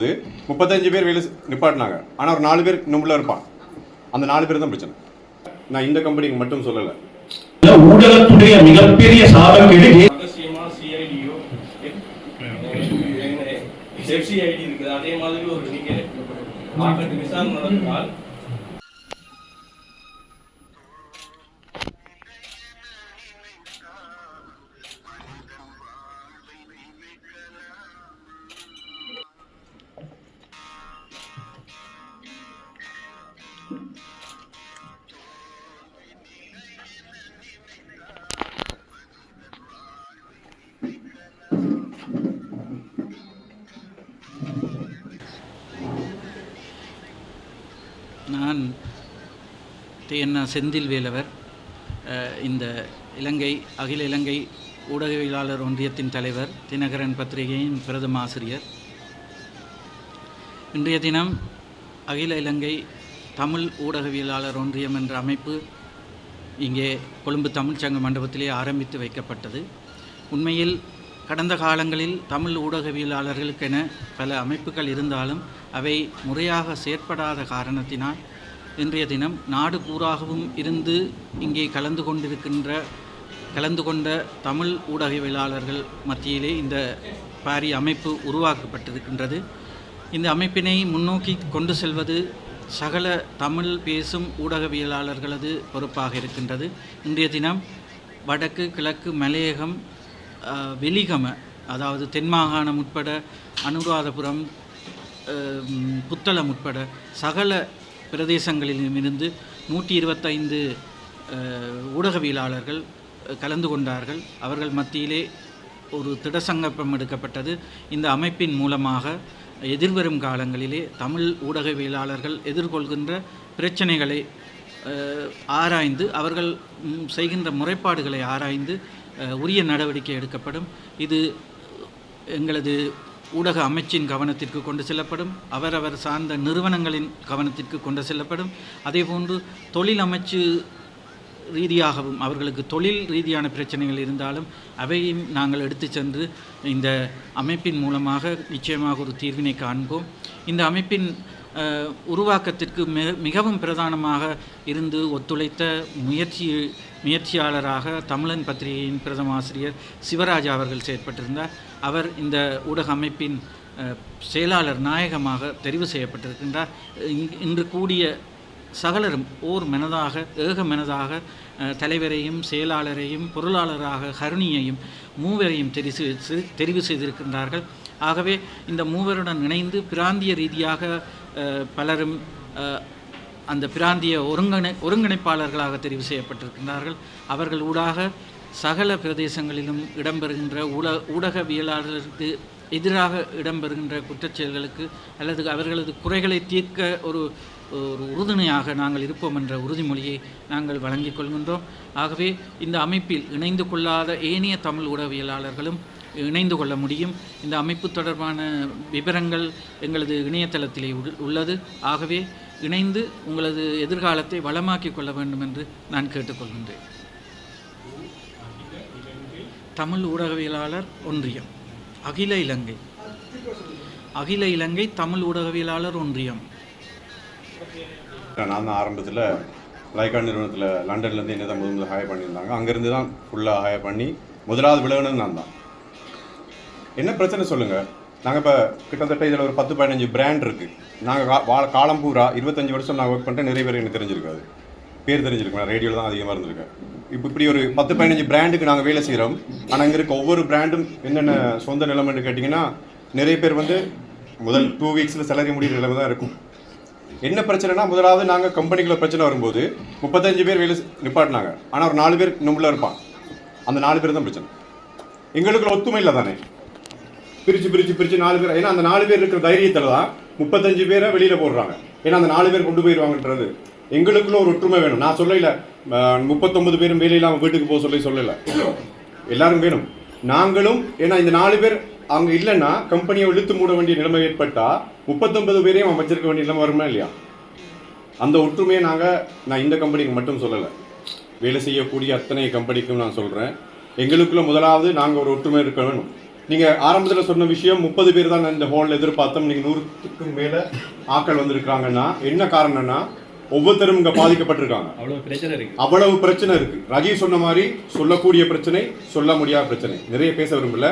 35 பேர் வேலை நிப்பாட்டினாங்க. ஆனால் ஒரு 4 பேர் இன்னும் இருப்பான். அந்த 4 பேர் தான் பிரச்சனை. நான் இந்த கம்பெனிக்கு மட்டும் சொல்லலை. ஊடகத்துடைய மிகப்பெரிய சாதம் இருக்குது. அதே மாதிரி ஒரு நீங்க விசாரணை நடந்தால் நான் TN செந்தில் வேலவர், இந்த அகில இலங்கை ஊடகவியலாளர் ஒன்றியத்தின் தலைவர், தினகரன் பத்திரிகையின் பிரதம ஆசிரியர். இன்றைய தினம் அகில இலங்கை தமிழ் ஊடகவியலாளர் ஒன்றியம் என்ற அமைப்பு இங்கே கொழும்பு தமிழ்ச்சங்க மண்டபத்திலே ஆரம்பித்து வைக்கப்பட்டது. உண்மையில் கடந்த காலங்களில் தமிழ் ஊடகவியலாளர்களுக்கென பல அமைப்புகள் இருந்தாலும் அவை முறையாக செயற்படாத காரணத்தினால் இன்றைய தினம் நாடு பூராகவும் இருந்து இங்கே கலந்து கொண்ட தமிழ் ஊடகவியலாளர்கள் மத்தியிலே இந்த பாரிய அமைப்பு உருவாக்கப்பட்டிருக்கின்றது. இந்த அமைப்பினை முன்னோக்கி கொண்டு செல்வது சகல தமிழ் பேசும் ஊடகவியலாளர்களது பொறுப்பாக இருக்கின்றது. இன்றைய தினம் வடக்கு, கிழக்கு, மலையகம், வெலிகம, அதாவது தென்மாகாணம் உட்பட அனுராதபுரம், புத்தளம் உட்பட சகல பிரதேசங்களிலுமிருந்து 125 ஊடகவியலாளர்கள் கலந்து கொண்டார்கள். அவர்கள் மத்தியிலே ஒரு திடசங்கப்பம் எடுக்கப்பட்டது. இந்த அமைப்பின் மூலமாக எதிர்வரும் காலங்களிலே தமிழ் ஊடகவியலாளர்கள் எதிர்கொள்கின்ற பிரச்சனைகளை ஆராய்ந்து, அவர்கள் செய்கின்ற முறைப்பாடுகளை ஆராய்ந்து உரிய நடவடிக்கை எடுக்கப்படும். இது எங்களது ஊடக அமைச்சின் கவனத்திற்கு கொண்டு செல்லப்படும், அவரவர் சார்ந்த நிறுவனங்களின் கவனத்திற்கு கொண்டு செல்லப்படும். அதேபோன்று தொழில் அமைச்சு ரீதியாகவும் அவர்களுக்கு தொழில் ரீதியான பிரச்சனைகள் இருந்தாலும் அவையும் நாங்கள் எடுத்து சென்று இந்த அமைப்பின் மூலமாக நிச்சயமாக ஒரு தீர்வினை காண்போம். இந்த அமைப்பின் உருவாக்கத்திற்கு மிகவும் பிரதானமாக இருந்து ஒத்துழைத்த முயற்சியாளராக தமிழன் பத்திரிகையின் பிரதம ஆசிரியர் சிவராஜா அவர்கள் செயற்பட்டிருந்தார். அவர் இந்த ஊடக அமைப்பின் செயலாளர் நாயகமாக தெரிவு செய்யப்பட்டிருக்கின்றார். இன்று கூடிய சகலரும் ஏக மனதாக தலைவரையும் செயலாளரையும் பொருளாளராக கருணியையும் மூவரையும் தெரிவு செய்திருக்கின்றார்கள். ஆகவே இந்த மூவருடன் இணைந்து பிராந்திய ரீதியாக பலரும் அந்த பிராந்திய ஒருங்கிணைப்பாளர்களாக தெரிவு செய்யப்பட்டிருக்கின்றார்கள். அவர்கள் ஊடாக சகல பிரதேசங்களிலும் இடம்பெறுகின்ற ஊடகவியலாளர்களுக்கு எதிராக இடம்பெறுகின்ற குற்றச்செயல்களுக்கு அல்லது அவர்களது குறைகளை தீர்க்க ஒரு உறுதுணையாக நாங்கள் இருப்போம் என்ற உறுதிமொழியை நாங்கள் வழங்கிக் கொள்கின்றோம். ஆகவே இந்த அமைப்பில் இணைந்து கொள்ளாத ஏனைய தமிழ் ஊடகவியலாளர்களும் இணைந்து கொள்ள முடியும். இந்த அமைப்பு தொடர்பான விவரங்கள் எங்களது இணையதளத்திலே உள்ளது. ஆகவே இணைந்து உங்களது எதிர்காலத்தை வளமாக்கிக் கொள்ள வேண்டும் என்று நான் கேட்டுக்கொள்கின்றேன். தமிழ் ஊடகவியலாளர் ஒன்றியம், அகில இலங்கை தமிழ் ஊடகவியலாளர் ஒன்றியம். நான் தான் ஆரம்பத்தில் லைக்கா நிறுவனத்தில் லண்டன்லேருந்து என்ன தான் முதல் ஹையர் பண்ணியிருந்தாங்க. அங்கேருந்து தான் ஃபுல்லாக ஹையர் பண்ணி முதலாவது விலகினது நான் தான். என்ன பிரச்சனை சொல்லுங்கள். நாங்கள் இப்போ கிட்டத்தட்ட இதில் ஒரு 10-15 பிராண்ட் இருக்குது. நாங்கள் காலம் பூரா 25 வருஷம் நான் ஒர்க் பண்ணிட்டு நிறைய பேர் எனக்கு தெரிஞ்சிருக்காது, பேர் தெரிஞ்சிருக்கேன். நான் ரேடியோவில் தான் அதிகமாக இருந்திருக்கேன். இப்படி ஒரு 10-15 பிராண்டுக்கு நாங்கள் வேலை செய்கிறோம். ஆனால் இங்கே இருக்க ஒவ்வொரு பிராண்டும் என்னென்ன சொந்த நிலைமைன்னு கேட்டிங்கன்னா, நிறைய பேர் முதல் 2 வீக்ஸில் சேலரி முடிகிற நிலைமை தான் இருக்கும். என்ன பிரச்சனைனா, முதலாவது நாங்கள் கம்பெனிக்குள்ள பிரச்சனை வரும்போது 35 பேர் வேலை நிப்பாட்டினாங்க. ஆனால் ஒரு 4 பேர் இன்னும் இருப்பான். அந்த 4 பேர் தான் பிரச்சனை. எங்களுக்குள்ள ஒத்துமை இல்லை தானே, பிரித்து 4 பேர். ஏன்னா அந்த 4 பேர் இருக்கிற தைரியத்தில் தான் 35 பேரை வெளியில் போடுறாங்க. ஏன்னா அந்த 4 பேர் கொண்டு போயிடுவாங்கன்றது. எங்களுக்குள்ள ஒரு ஒற்றுமை வேணும். நான் சொல்லலை 39 பேரும் வேலையில்லாமல் வீட்டுக்கு போக சொல்லலை, எல்லாரும் வேணும். நாங்களும், ஏன்னா இந்த 4 பேர் அங்கே இல்லைன்னா கம்பெனியை இழுத்து மூட வேண்டிய நிலைமை ஏற்பட்டால் 39 பேரையும் அமைச்சிருக்க வேண்டிய நிலைமை வருமா இல்லையா? அந்த ஒற்றுமையை நான் இந்த கம்பெனிக்கு மட்டும் சொல்லலை, வேலை செய்யக்கூடிய அத்தனை கம்பெனிக்கும் நான் சொல்கிறேன். எங்களுக்குள்ள முதலாவது நாங்கள் ஒரு ஒற்றுமை இருக்க வேணும். நீங்கள் ஆரம்பத்தில் சொன்ன விஷயம் 30 பேர் தான் இந்த ஹாலில் எதிர்பார்த்தோம், நீங்கள் 100க்கும் மேலே ஆட்கள் வந்திருக்காங்கன்னா என்ன காரணம்னா ஒவ்வொருத்தரும் இங்கே பாதிக்கப்பட்டிருக்காங்க. அவ்வளவு பிரச்சனை இருக்கு. ரஜீவ் சொன்ன மாதிரி சொல்லக்கூடிய பிரச்சனை, சொல்ல முடியாத பிரச்சனை, நிறைய பேச விரும்பல.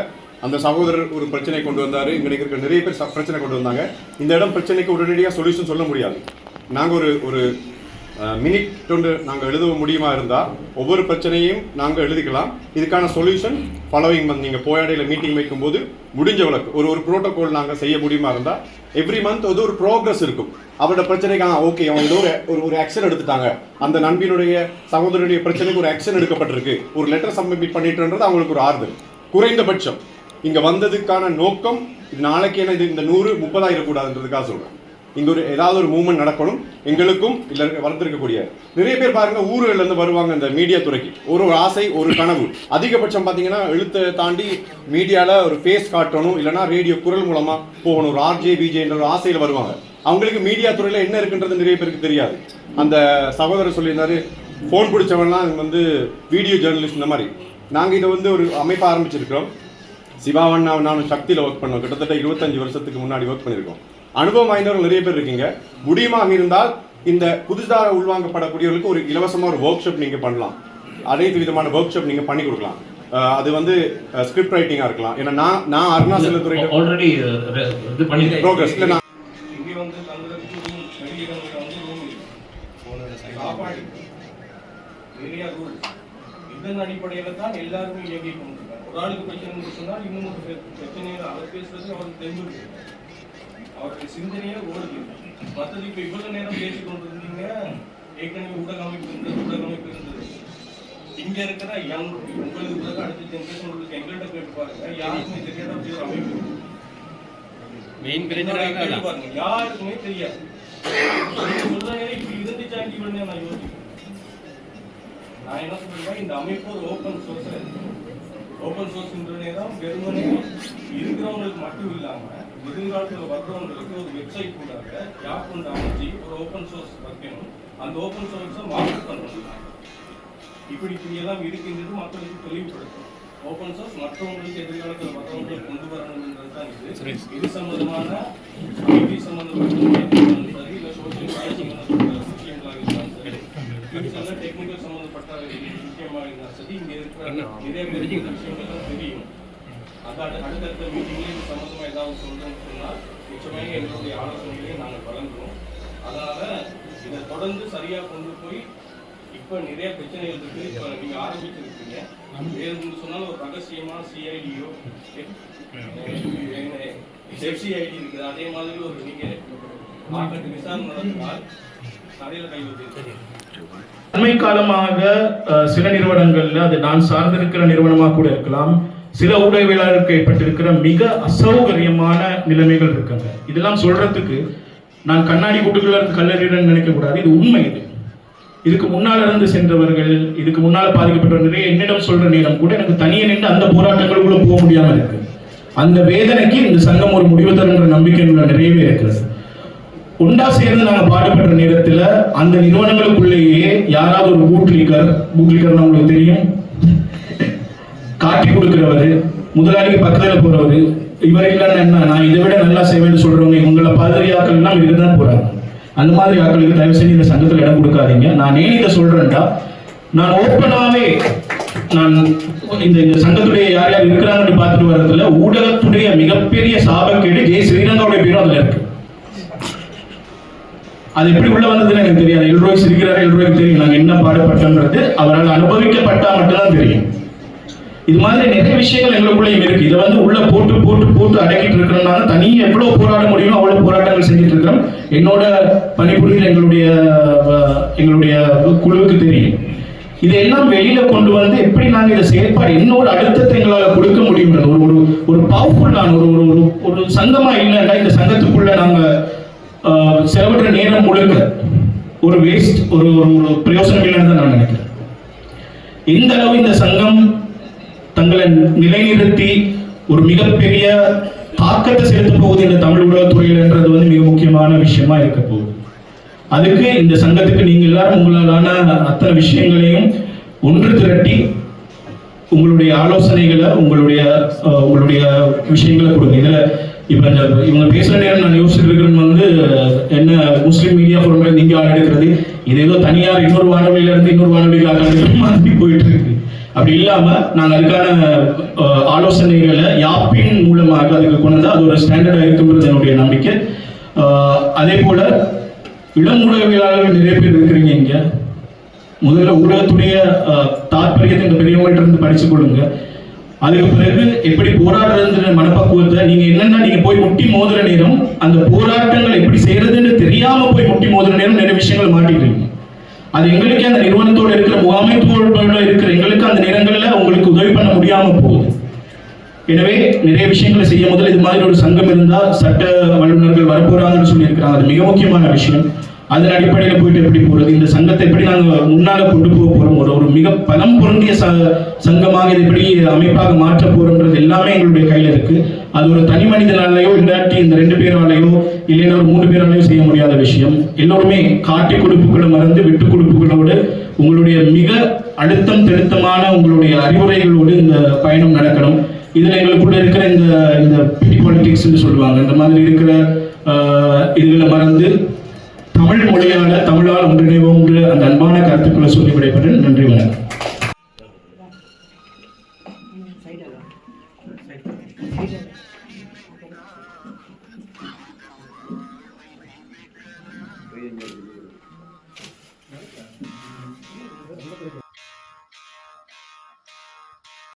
அந்த சகோதரர் ஒரு பிரச்சனை கொண்டு வந்தார், இங்கே இருக்கிற நிறைய பேர் பிரச்சனை கொண்டு வந்தாங்க. இந்த இடம் பிரச்சனைக்கு உடனடியாக சொல்யூஷன் சொல்ல முடியாது. நாங்கள் ஒரு மினிட் ஒன்று நாங்கள் எழுத முடியுமா இருந்தால் ஒவ்வொரு பிரச்சனையும் நாங்கள் எழுதிக்கலாம். இதுக்கான சொல்யூஷன் ஃபாலோவிங் மந்த் நீங்கள் போயாடையில் மீட்டிங் வைக்கும்போது முடிஞ்ச வழக்கு ஒரு ப்ரோட்டோகால் நாங்கள் செய்ய முடியுமா இருந்தால் எவ்ரி மந்த் ஒரு ப்ரோக்ரஸ் இருக்கும். அவரோட பிரச்சனைக்காக ஓகே அவங்க ஏதோ ஒரு ஆக்ஷன் எடுத்துட்டாங்க, அந்த நண்பினுடைய சகோதரனுடைய பிரச்சனைக்கு ஒரு ஆக்ஷன் எடுக்கப்பட்டிருக்கு, ஒரு லெட்டர் சப்மிட் பண்ணிட்டுன்றது அவங்களுக்கு ஒரு ஆறுதல். குறைந்தபட்சம் இங்கே வந்ததுக்கான நோக்கம் இது நாளைக்கு என்ன இது இந்த 100-30 ஆயிடக்கூடாதுன்றதுக்காக சொல்கிறேன். இங்கே ஏதாவது ஒரு மூவ்மெண்ட் நடக்கணும். எங்களுக்கும் இல்லை வளர்த்துருக்கக்கூடிய நிறைய பேர் பாருங்க ஊர்கள்லேருந்து வருவாங்க இந்த மீடியா துறைக்கு. ஒரு ஆசை, ஒரு கனவு. அதிகபட்சம் பார்த்தீங்கன்னா எழுத்தை தாண்டி மீடியாவில் ஒரு ஃபேஸ் காட்டணும், இல்லைனா ரேடியோ குரல் மூலமாக போகணும், ஒரு ஆர்ஜே பிஜேன்ற ஒரு ஆசையில் வருவாங்க. அவங்களுக்கு மீடியா துறையில் என்ன இருக்குன்றது நிறைய பேருக்கு தெரியாது. அந்த சகோதரர் சொல்லியிருந்தாரு ஃபோன் பிடிச்சவன்லாம் வீடியோ ஜேர்னலிஸ்ட். இந்த மாதிரி நாங்கள் இதை ஒரு அமைப்பை ஆரம்பிச்சிருக்கிறோம். சிவாவண்ணா நானும் சக்தியில் ஒர்க் பண்ணோம். கிட்டத்தட்ட 25 வருஷத்துக்கு முன்னாடி ஒர்க் பண்ணியிருக்கோம். அனுபவம் வாய்ந்தவர்கள் நிறைய பேர் இருக்கீங்க. முடியுமாக இருந்தால் இந்த புதுசாக உள்வாங்கப்படக்கூடியவர்களுக்கு ஒரு இலவசமாக ஒரு ஒர்க் ஷாப் நீங்கள் பண்ணலாம். அனைத்து விதமான ஒர்க் ஷாப் நீங்கள் பண்ணி கொடுக்கலாம். அது ஸ்கிரிப்ட் ரைட்டிங்காக இருக்கலாம். ஏன்னா நான் அருணா செல்லத்துறை ஆல்ரெடி ப்ரோக்ரஸ் இல்லை நான் இங்கே தங்குறதுக்கு சாப்பாடு நிறைய ரூல் இதன் அடிப்படையில் தான் எல்லாருமே இயங்கி கொண்டிருக்காங்க. ஒரு ஆளுக்கு பிரச்சனை சொன்னால் இன்னும் ஒரு பிரச்சனையை அவர் பேசுறது அவருக்கு தெரிஞ்சு அவருடைய சிந்தனையே ஓடுது. மற்றது இப்போ இவ்வளவு நேரம் பேசிக் கொண்டிருந்தீங்க, ஏற்கனவே ஊடக அமைப்பு இருந்தது. இங்க இருக்கிற யங் உங்களுக்கு பிறகு அடுத்த ஜென்ரேஷன் உங்களுக்கு எங்கள்கிட்ட கேட்டு பாருங்க, யாருக்குமே தெரியாத அப்படி ஒரு அமைப்பு பாருங்க, யாருக்குமே தெரியாது. சொல்ற நேரம் இப்படி இருந்துச்சாங்க இவ்வளவு நான் யோசிக்கிறேன். நான் என்ன சொல்றேன், இந்த அமைப்பு ஒரு ஓப்பன் சோர்ஸ் நேரம் வெறுமனே இருக்கிறவங்களுக்கு மட்டும் இல்லாம எதிர்காலத்தில் வர்றவங்களுக்கு ஒரு வெப்சைட் கூட ஆப் ஒன்று அமைச்சு ஒரு ஓப்பன் சோர்ஸ் வைக்கணும். அந்த ஓப்பன் சோர்ஸை மார்க்கெட் பண்ணணும். இப்படியெல்லாம் இருக்கின்றது மக்களுக்கு தெளிவுபடுத்தணும். ஓப்பன் சோர்ஸ் மற்றவங்களுக்கு எதிர்காலத்தில் மற்றவங்களுக்கு கொண்டு வரணுன்றது தான் இது சம்பந்தமான ஐடி சம்பந்தப்பட்ட சரி, இல்லை சோசியல் மீடியா விஷயங்களாக இருந்தாலும் சரி, ஃபியூச்சரில் டெக்னிக்கல் சம்பந்தப்பட்ட விஷயமாக இருந்தாலும் சரி, இங்கே இருக்கிற நிறைய பேருக்கு இந்த விஷயங்கள்லாம் தெரியும். அடுத்தடுத்த மீட்டிங்லேயே இது சம்மந்தமாக ஏதாவது சொல்லணும்னு சொன்னால் நிச்சயமாக எங்களுடைய ஆலோசனைகளையே நாங்கள் வழங்குவோம். அதனால் இதை தொடர்ந்து சரியாக கொண்டு போய் இப்போ நிறைய பிரச்சனைகள் இருக்குது. இப்போ நீங்கள் ஆரம்பிச்சிருக்கீங்க. வேறு சொன்னாலும் ஒரு ரகசியமான சிஐடியோ எஃப்சிஐடி இருக்குது. அதே மாதிரி ஒரு நீங்கள் மார்க்கெட்டு விசாரணை நடத்தினால் நிறைய கை வச்சிருக்கு. அண்மை காலமாக சில நிறுவனங்கள்ல அது நான் சார்ந்திருக்கிற நிறுவனமாக கூட இருக்கலாம், சில ஊடகவியலாளருக்கு ஏற்பட்டிருக்கிற மிக அசௌகரியமான நிலைமைகள் இருக்காங்க. இதெல்லாம் சொல்றதுக்கு நான் கண்ணாடி கூட்டுக்குள்ள இருந்து கல்லறிறன்னு நினைக்க கூடாது. இது உண்மை. இதுக்கு முன்னால இருந்து சென்றவர்கள், இதுக்கு முன்னால பாதிக்கப்பட்ட நிறைய என்னிடம் சொல்ற நேரம் கூட எனக்கு தனியே நின்று அந்த போராட்டங்களுக்குள்ள போக முடியாம இருக்கு. அந்த வேதனைக்கு இந்த சங்கம் ஒரு முடிவு தருன்ற நம்பிக்கை நிறையவே இருக்கிறது. ஒன்றா சேர்ந்து நாங்கள் பாடுபடுற நேரத்தில் அந்த நிறுவனங்களுக்குள்ளேயே யாராவது ஒரு பூட்லிக்கர் உங்களுக்கு தெரியும், காட்டி கொடுக்கிறவர், முதலாளிக்கு பக்கத்தில் போறவர், இவர் இல்லைன்னா என்ன நான் இதை விட நல்லா செய்வேன்னு சொல்றவங்க உங்களை பாதிரியாக்கள் எல்லாம் இதுதான் போறாங்க. அந்த மாதிரி ஆக்களுக்கு தயவு செஞ்சு இந்த சங்கத்தில் இடம் கொடுக்காதீங்க. நான் ஏன் இதை சொல்றேன்டா, நான் ஓப்பனாவே நான் இந்த சங்கத்துடைய யார் யார் இருக்கிறாங்கன்னு பார்த்துட்டு வர்றதுல ஊடகத்துடைய மிகப்பெரிய சாபக்கேடு ஸ்ரீரங்காவுடைய பேரும் அதுல இருக்கு. அது எப்படி உள்ள வந்ததுன்னு எனக்கு தெரியாது. எல்ரோய் சிரிக்கிறாரு, எல்ரோய்க்கு தெரியும் நாங்கள் என்ன பாடுபட்டோன்றது. அவரால் அனுபவிக்கப்பட்டா மட்டும்தான் தெரியும். இது மாதிரி நிறைய விஷயங்கள் எங்களுக்குள்ளேயும் இருக்கு. இதை உள்ள போட்டு போட்டு போட்டு அடக்கிட்டு இருக்கிறனால தனியாக எவ்வளவு போராட முடியுமோ அவ்வளவு போராட்டங்கள் செஞ்சுட்டு இருக்கிறோம். என்னோட பணிபுரிகிற எங்களுடைய குழுவுக்கு தெரியும். இதெல்லாம் வெளியில கொண்டு வந்து எப்படி நாங்கள் இதை செயற்பாடு இன்னொரு அழுத்தத்தை எங்களால் கொடுக்க முடியும்ன்றது ஒரு பவர்ஃபுல்லான ஒரு சங்கமா இல்லைன்னா இந்த சங்கத்துக்குள்ள நாங்கள் செலவிடுற நேரம் முழுக்க ஒரு வேஸ்ட், ஒரு பிரயோசனம் இல்லைன்னு தான் நான் நினைக்கிறேன். எந்த அளவு இந்த சங்கம் தங்களை நிலைநிறுத்தி ஒரு மிகப்பெரிய தாக்கத்தை செலுத்த போகுது இந்த தமிழ் ஊடகத்துறையில் என்றது மிக முக்கியமான விஷயமா இருக்க போகுது. அதுக்கு இந்த சங்கத்துக்கு நீங்க எல்லாரும் உங்களாலான அத்தனை விஷயங்களையும் ஒன்று திரட்டி உங்களுடைய ஆலோசனைகளை உங்களுடைய விஷயங்களை கொடுங்க. இதில் இப்போ இந்த இவங்க பேசுகிற நேரம் நான் யோசிச்சுட்டு இருக்கிறேன்னு வந்து என்ன முஸ்லீம் மீடியா ஃபோரம்ல நீங்க ஆள் எடுக்கிறது இது ஏதோ தனியார் இன்னொரு வானொலியிலேருந்து இன்னொரு வானொலிக்கு ஆள் எடுக்கிற மாதிரி போயிட்டு இருக்கு. அப்படி இல்லாமல் நாங்கள் அதுக்கான ஆலோசனைகளை யாப்பின் மூலமாக அதுக்கு கொண்டு வந்தால் அது ஒரு ஸ்டாண்டர்டாக இருக்குங்கிறது என்னுடைய நம்பிக்கை. அதே போல் இளம் ஊடகவியலாளர்கள் நிறைய பேர் இருக்கிறீங்க இங்கே. முதல்ல ஊடகத்துடைய தாற்பயத்தை இந்த பெரியவங்கள்ட்ட இருந்து படிச்சு கொள்ளுங்க. அதுக்கு பிறகு எப்படி போராடுறதுன்ற மனப்பக்குவத்தை நீங்க போய் முட்டி மோதுற நேரம் அந்த போராட்டங்கள் எப்படி செய்யறதுன்னு தெரியாம போய் முட்டி மோதுற நேரம் நிறைய விஷயங்கள் மாட்டிக்கிறீங்க. அது எங்களுக்கே அந்த நிறுவனத்தோடு இருக்கிற முகாமைத்துவத்தோடு இருக்கிற எங்களுக்கு அந்த நேரங்களில் உங்களுக்கு உதவி பண்ண முடியாம போகுது. எனவே நிறைய விஷயங்களை செய்ய முதல்ல இது மாதிரி ஒரு சங்கம் இருந்தால் சட்ட வல்லுநர்கள் வரப்போறாங்கன்னு சொல்லியிருக்கிறாங்க. அது மிக முக்கியமான விஷயம். அதன் அடிப்படையில் போயிட்டு எப்படி போகிறது, இந்த சங்கத்தை எப்படி நாங்கள் முன்னால் கொண்டு போக போகிறோம், ஒரு மிக பலம் பொருந்திய சங்கமாக இதை எப்படி அமைப்பாக மாற்ற போகிறோன்றது எல்லாமே எங்களுடைய கையில் இருக்குது. அது ஒரு தனி மனிதனாலேயோ இல்லாட்டி இந்த 2 பேராலேயோ இல்லைன்னா ஒரு 3 பேராலேயோ செய்ய முடியாத விஷயம். எல்லோருமே காட்டி கொடுப்புகளை மறந்து விட்டு கொடுப்புகளோடு உங்களுடைய மிக அழுத்தம் திருத்தமான உங்களுடைய அறிவுரைகளோடு இந்த பயணம் நடக்கணும். இதில் எங்களுக்குள்ள இருக்கிற இந்த பிடி பாலிடிக்ஸ்ன்னு சொல்லுவாங்க, இந்த மாதிரி இருக்கிற இதுகளை மறந்து தமிழ் மொழியால் ஒன்றிணைவோம் அந்த அன்பான கருத்துக்களை சொல்லி விடைபெறேன்.